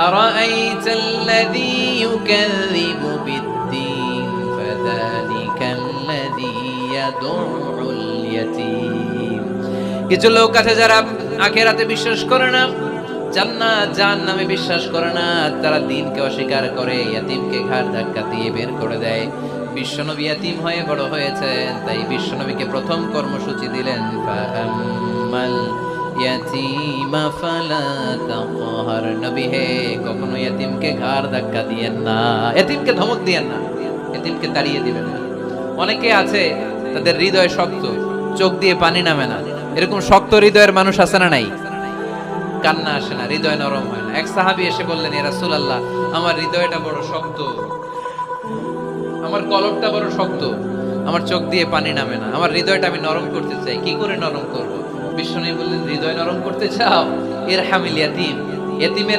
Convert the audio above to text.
আরাআইতাল্লাযী ইউকাযযিবু বিদ্দীন ফাযালিকাল্লাযী ইয়াদউল ইয়াতীম। কিছু লোক আছে যারা আখিরাতে বিশ্বাস করে না, জান্নাত জাহান্নামে বিশ্বাস করে না, তারা দ্বীনকে অস্বীকার করে, ইয়াতীমকে ঘাড় ধাক্কা দিয়ে বের করে দেয়। বিশ্বনবী ইয়াতীম হয়ে বড় হয়েছেন, তাই বিশ্বনবীকে প্রথম কর্মসূচি দিলেন ফাআম্মাল ইয়াতীমা ফালা তাকহার। নবী হে, কখনো ইয়াতীমকে ঘাড় ধাক্কা দিয়েন না, ইয়াতীমকে ধমক দিয়েন না, ইয়াতীমকে তাড়িয়ে দিবেন না। অনেকে আছে তাদের হৃদয় শক্ত, চোখ দিয়ে পানি নামে না, এরকম শক্ত হৃদয়ের মানুষ আছে না নাই? কান্না আসে না, হৃদয় নরম হয় না। এক সাহাবী এসে বললেন, ইয়া রাসূলুল্লাহ, আমার হৃদয়টা বড় শক্ত, আমার কলবটা বড় শক্ত, আমার চোখ দিয়ে পানি নামে না, আমার হৃদয়টা আমি নরম করতে চাই, কি করে নরম করব? বিশ্বনবী বললেন, হৃদয় নরম করতে চাও, ইরহামিল ইয়াতীম, ইয়াতীমের